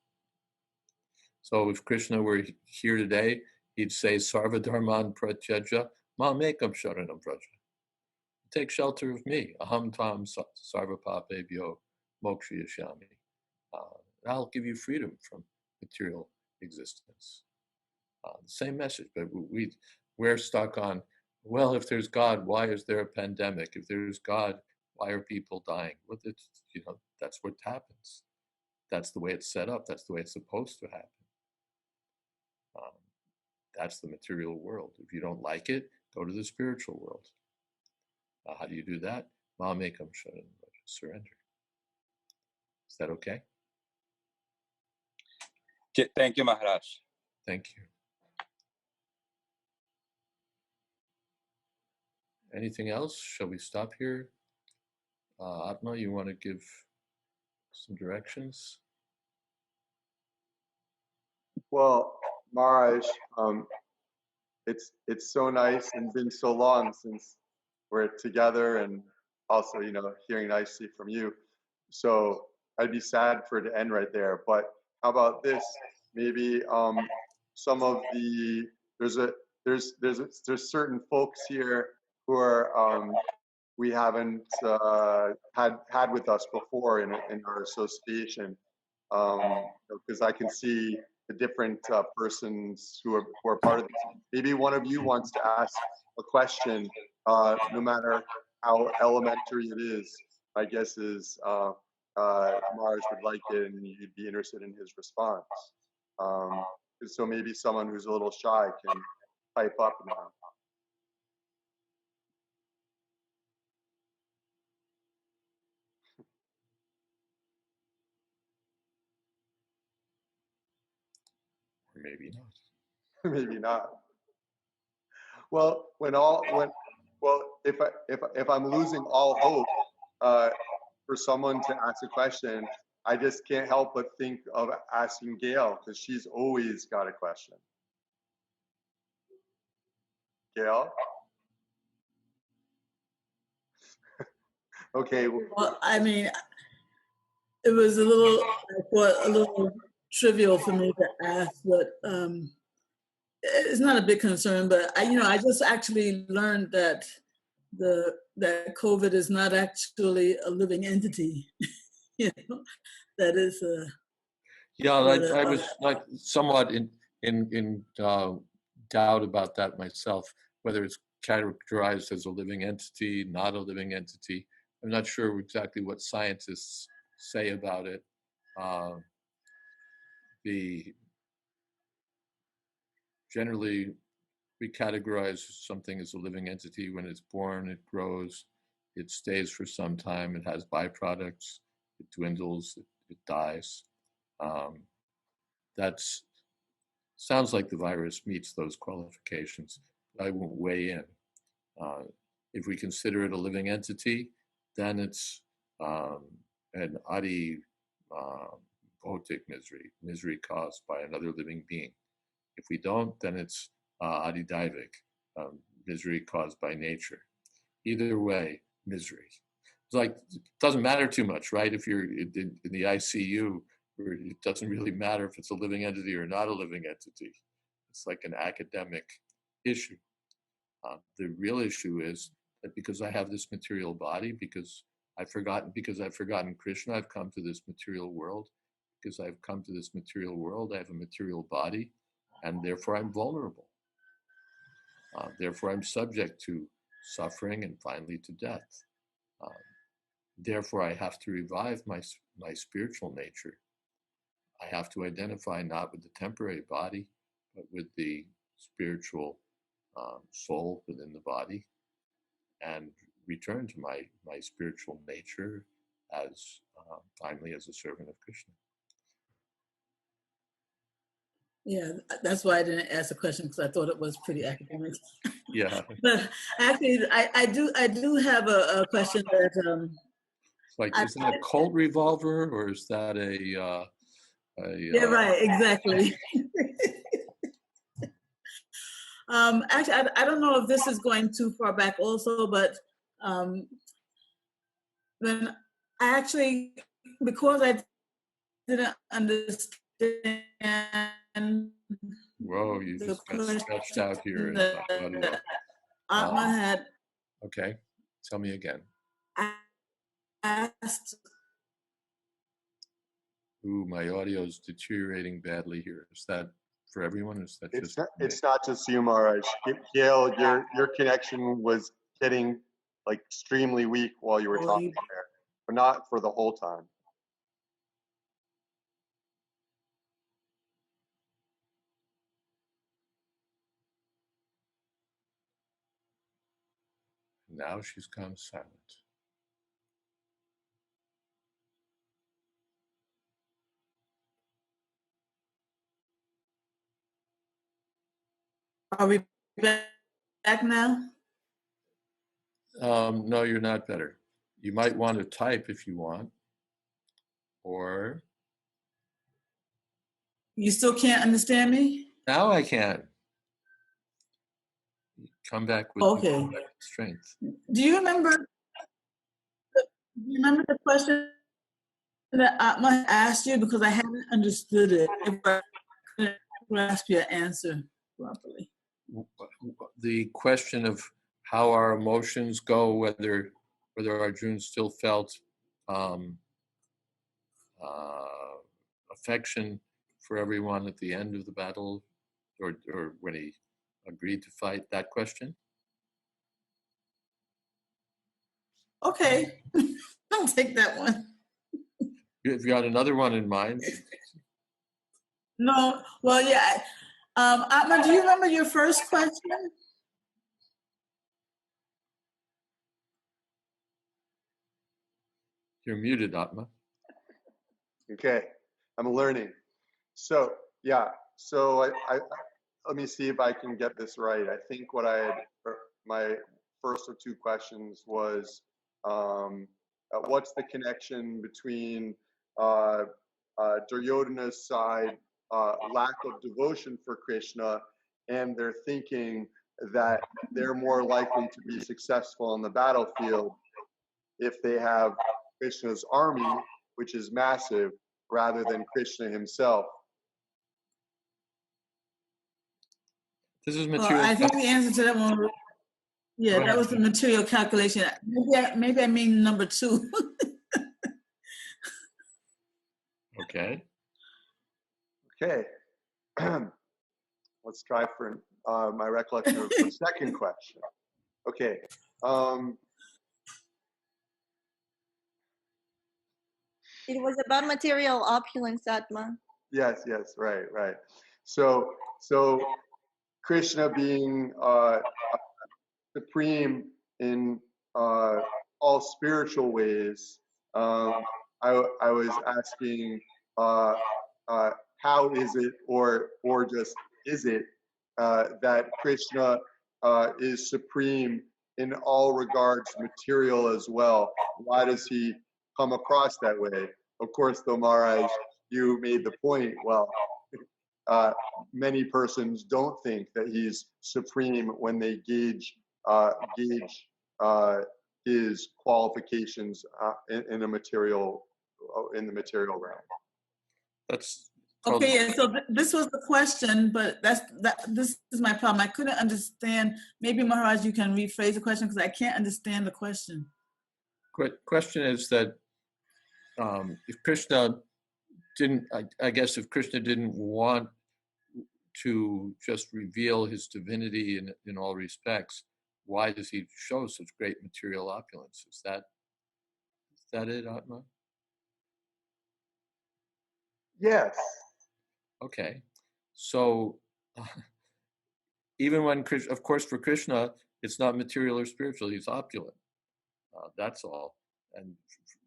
So if Krishna were here today, he'd say, Sarva Dharman Pratyaja, Mamekam Sharanam Vraja. Take shelter of me. Aham Tam Sarva Papebhyo Mokshayashyami. I'll give you freedom from material existence. The same message, but we're stuck on, well, if there's God, why is there a pandemic? If there's God, why are people dying? Well, that's what happens. That's the way it's set up. That's the way it's supposed to happen. That's the material world. If you don't like it, go to the spiritual world. How do you do that? Mamekam Sharanam, surrender. Is that okay? Thank you, Maharaj. Thank you. Anything else? Shall we stop here? Atma, you want to give some directions? Well, Maharaj, it's so nice and been so long since we're together, and also, hearing nicely from you. So I'd be sad for it to end right there. But how about this? Maybe some of the there's certain folks here who are we haven't had with us before in our association, because I can see the different persons who are part of this. Maybe one of you wants to ask a question, no matter how elementary it is. My guess is Mars would like it, and you'd be interested in his response. So maybe someone who's a little shy can pipe up now. Or maybe not. Maybe not. Well, if I'm losing all hope for someone to ask a question, I just can't help but think of asking Gail, because she's always got a question. Gail? Okay. Well, I mean, it was a little trivial for me to ask, but it's not a big concern. But I just actually learned that that COVID is not actually a living entity. That is a. Yeah, I was like somewhat in doubt about that myself, whether it's characterized as a living entity, not a living entity. I'm not sure exactly what scientists say about it. Generally, we categorize something as a living entity when it's born, it grows, it stays for some time, it has byproducts, it dwindles, it dies. That sounds like the virus meets those qualifications. I won't weigh in. If we consider it a living entity, then it's and adi bhautik misery, misery caused by another living being. If we don't, then it's adi daivik, misery caused by nature. Either way, misery. It's like, it doesn't matter too much, right? If you're in the ICU, it doesn't really matter if it's a living entity or not a living entity. It's like an academic issue. The real issue is that because I have this material body, because I've forgotten Krishna, I've come to this material world. Because I've come to this material world, I have a material body, and therefore I'm vulnerable. Therefore I'm subject to suffering and finally to death. Therefore I have to revive my spiritual nature. I have to identify not with the temporary body, but with the spiritual soul within the body, and return to my spiritual nature as finally as a servant of Krishna. Yeah, that's why I didn't ask the question, because I thought it was pretty academic. Yeah. But actually, I do have a question that Like, is that a Colt revolver, or is that a yeah, right, exactly. Actually, I don't know if this is going too far back also, but when I actually, because I didn't understand. Whoa, you just got stretched out here in the audio. Atma had. Okay, tell me again. Asked. Ooh, my audio is deteriorating badly here. Is that for everyone? Or is that It's just not, it's not just you, Maharaj. Gail, your connection was getting like extremely weak while you were talking there, but not for the whole time. Now she's gone silent. Are we back now? No, you're not better. You might want to type if you want, or you still can't understand me? Now I can. Come back with strength. Do you remember the question that Atma asked you? Because I haven't understood it. If I couldn't grasp your answer properly. The question of how our emotions go, whether Arjuna still felt affection for everyone at the end of the battle, or when he agreed to fight, that question? Okay, I'll take that one. If you got another one in mind. No, well, yeah. Atma, do you remember your first question? You're muted, Atma. Okay, I'm learning. So yeah, so I let me see if I can get this right. I think what I had, my first of two questions was, what's the connection between Duryodhana's side lack of devotion for Krishna and their thinking that they're more likely to be successful on the battlefield if they have Krishna's army, which is massive, rather than Krishna himself? This is material. I think the answer to that one, yeah, that was the material calculation. Maybe I mean number two. Okay. Okay. Let's try for my recollection of the second question. Okay. It was about material opulence, Atma. Yes, right. So Krishna being supreme in all spiritual ways, I was asking how is it, or just is it, that Krishna is supreme in all regards material as well? Why does he come across that way. Of course, though, Maharaj, you made the point, well, many persons don't think that he's supreme when they gauge his qualifications in the material realm. That's okay. Yeah, so this was the question, but this is my problem. I couldn't understand. Maybe Maharaj, you can rephrase the question because I can't understand the question. Question is that if Krishna didn't, I guess if Krishna didn't want to just reveal his divinity in all respects, why does he show such great material opulence? Is that it, Atma? Yes. Okay. So even when, of course, for Krishna, it's not material or spiritual, he's opulent. That's all. And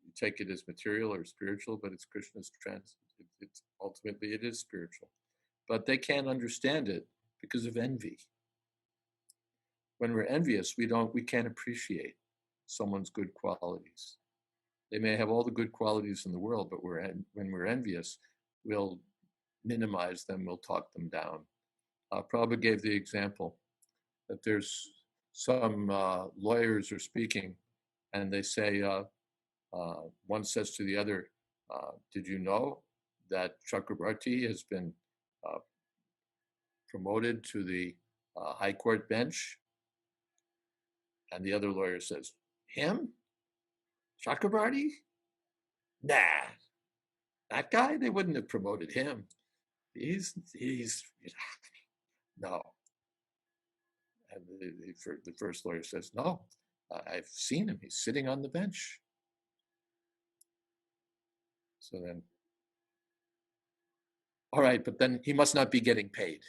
you take it as material or spiritual, but it's Krishna's it's ultimately it is spiritual. But they can't understand it because of envy. When we're envious, we can't appreciate someone's good qualities. They may have all the good qualities in the world, but when we're envious, we'll minimize them, we'll talk them down. Prabhupada gave the example that there's some lawyers are speaking, and they say, one says to the other, did you know that Chakrabarti has been promoted to the High Court bench? And the other lawyer says, him? Chakrabarti? Nah, that guy, they wouldn't have promoted him. He's no. And the first lawyer says, no, I've seen him. He's sitting on the bench. So then, all right, but then he must not be getting paid.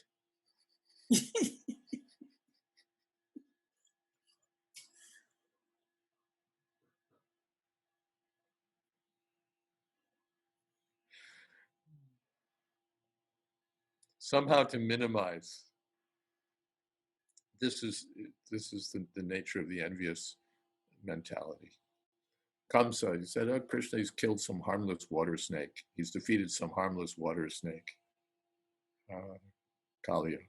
Somehow to minimize. This is the nature of the envious mentality. Kamsa, he said, oh, Krishna, he's killed some harmless water snake. He's defeated some harmless water snake. Kaliya.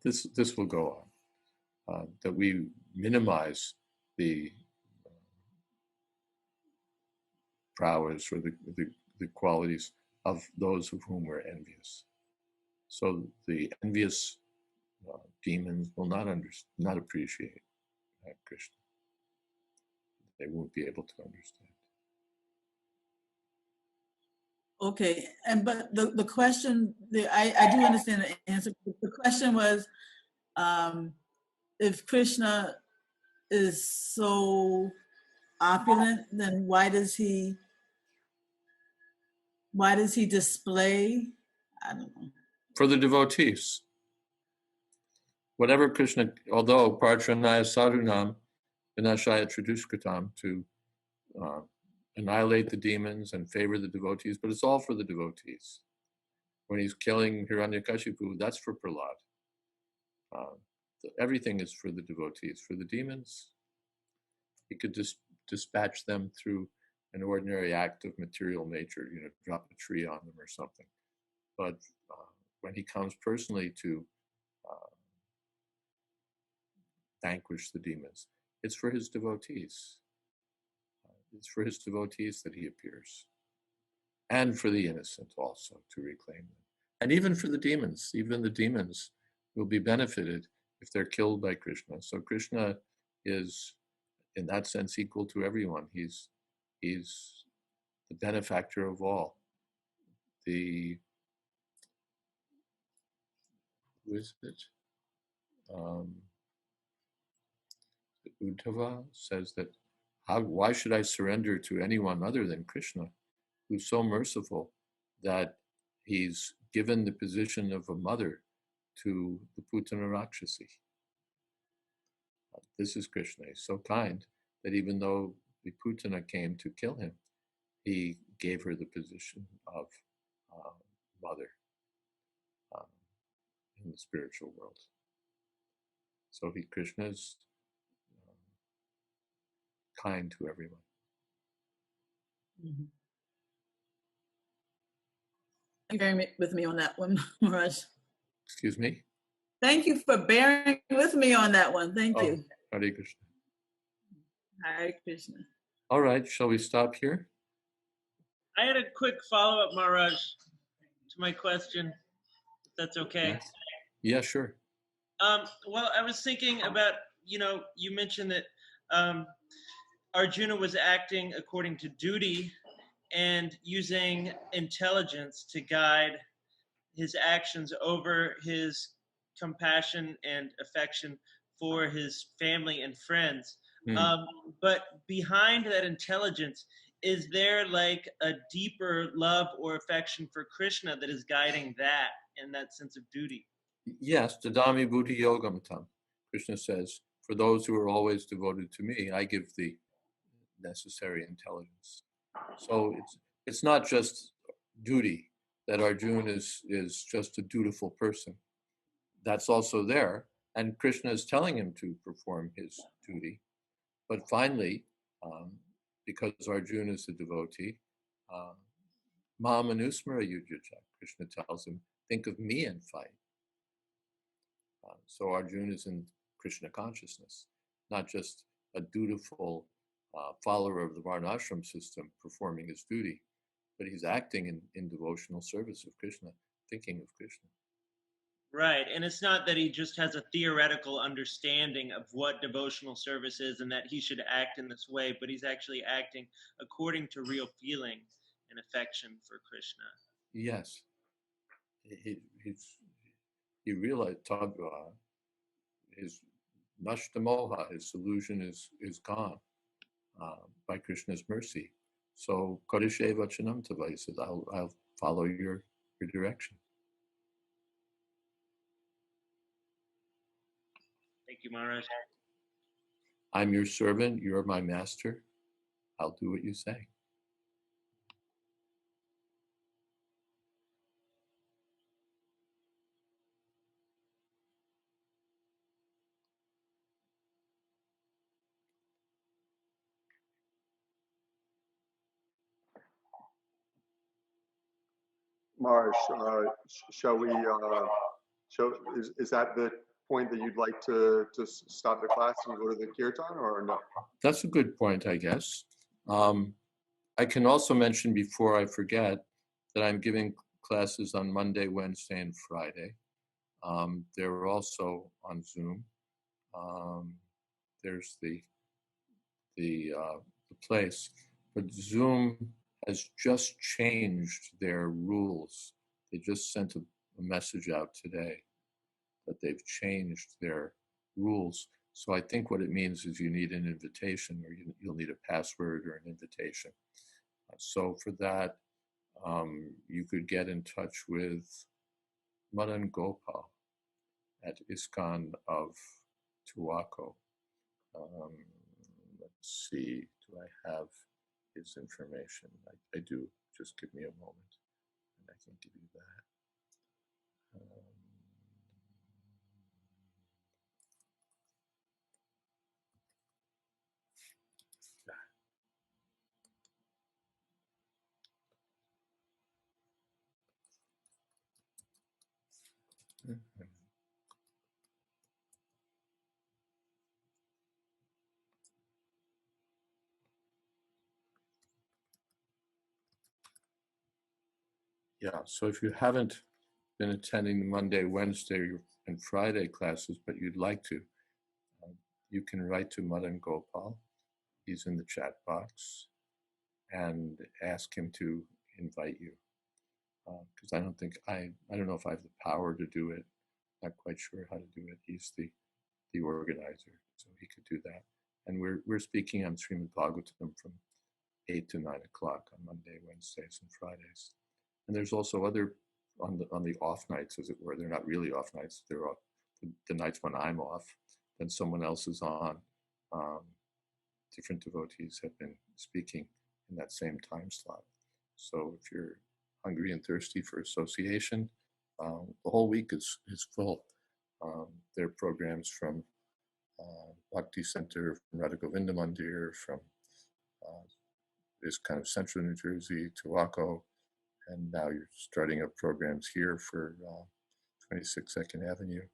This will go on. That we minimize the prowess or the qualities of those of whom we're envious. So the envious demons will not appreciate Krishna. They won't be able to understand. Okay, but the question, I do understand the answer. The question was, if Krishna is so opulent, then why does he display? I don't know. For the devotees. Whatever Krishna, although Partranaya Sadhunam, Vinashaya Tradushkatam, to annihilate the demons and favor the devotees, but it's all for the devotees. When he's killing Hiranyakashipu, that's for Prahlad. Everything is for the devotees. For the demons, he could just dispatch them through an ordinary act of material nature, drop a tree on them or something. But when he comes personally to vanquish the demons, it's for his devotees. It's for his devotees that he appears. And for the innocent also, to reclaim them. And even for the demons will be benefited if they're killed by Krishna. So Krishna is, in that sense, equal to everyone. He's the benefactor of all. Who is it? Uddhava says that, why should I surrender to anyone other than Krishna, who's so merciful that he's given the position of a mother to the Putana Rakshasi. This is Krishna. He's so kind that even though the Putana came to kill him, he gave her the position of mother in the spiritual world. So Krishna is kind to everyone. Mhm. Thank you for bearing with me on that one, Maharaj. Excuse me? Thank you for bearing with me on that one. Thank you. Hare Krishna. Hare Krishna. All right, shall we stop here? I had a quick follow-up, Maharaj, to my question, if that's okay. Yes. Yeah, sure. Well, I was thinking about, you mentioned that Arjuna was acting according to duty and using intelligence to guide his actions over his compassion and affection for his family and friends. But behind that intelligence, is there like a deeper love or affection for Krishna that is guiding that and that sense of duty? Yes, Dadami Buddhi Yogam Tam. Krishna says, for those who are always devoted to me, I give the necessary intelligence. So it's not just duty, that Arjuna is just a dutiful person. That's also there, and Krishna is telling him to perform his duty. But finally, because Arjuna is a devotee, Ma Manusmara Yujaja, Krishna tells him, think of me and fight. So Arjuna is in Krishna consciousness, not just a dutiful follower of the Varnashram system performing his duty, but he's acting in devotional service of Krishna, thinking of Krishna. Right, and it's not that he just has a theoretical understanding of what devotional service is and that he should act in this way, but he's actually acting according to real feeling and affection for Krishna. Yes, he realized his nashtamoha, his illusion is gone by Krishna's mercy. So Kodishe Vachanam Tava, he says, I'll follow your direction. Thank you, Maharaj. I'm your servant, you're my master. I'll do what you say. Marsh, shall we? Is that the point that you'd like to stop the class and go to the kirtan, or no? That's a good point, I guess. I can also mention before I forget that I'm giving classes on Monday, Wednesday, and Friday. They're also on Zoom. There's the place, but Zoom has just changed their rules. They just sent a message out today that they've changed their rules. So I think what it means is you need an invitation, or you'll need a password or an invitation. So for that, you could get in touch with Madan Gopal at ISKCON of Tuaco. Let's see, do I have his information? I do. Just give me a moment, and I can give you that. Yeah, so if you haven't been attending the Monday, Wednesday, and Friday classes, but you'd like to, you can write to Madan Gopal. He's in the chat box, and ask him to invite you. Because I don't know if I have the power to do it. Not quite sure how to do it. He's the organizer, so he could do that. And we're speaking on Srimad Bhagavatam from 8 to 9 o'clock on Monday, Wednesdays, and Fridays. And there's also other on the off nights, as it were. They're not really off nights. They're off the nights when I'm off. Then someone else is on. Different devotees have been speaking in that same time slot. So if you're hungry and thirsty for association, the whole week is full. There are programs from Bhakti Center, from Radha Govinda Mandir, from is kind of central New Jersey, Tawako, and now you're starting up programs here for 26 Second Avenue.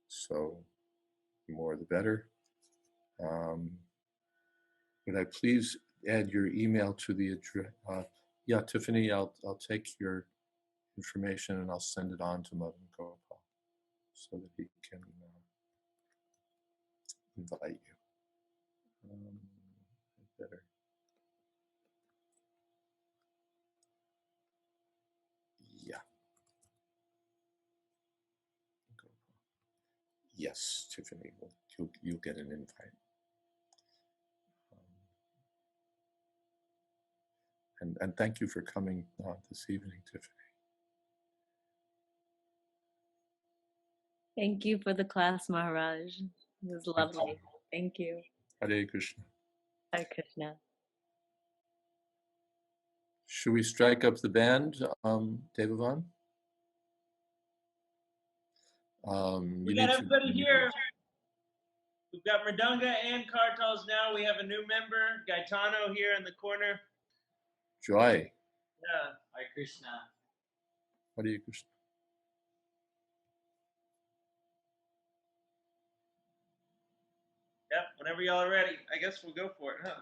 So the more the better. Would I please add your email to the address? Yeah, Tiffany, I'll take your information and I'll send it on to Madan Gopal so that he can invite you. Better. Yeah. Yes, Tiffany, you'll get an invite. And thank you for coming this evening, Tiffany. Thank you for the class, Maharaj. It was lovely. Thank you. Hare Krishna. Hare Krishna. Should we strike up the band, Devavan? We got everybody here. We've got Mridanga and Kartals now. We have a new member, Gaetano, here in the corner. Joy. Yeah. Hare Krishna. Hare Krishna. Yep, whenever y'all are ready. I guess we'll go for it, huh?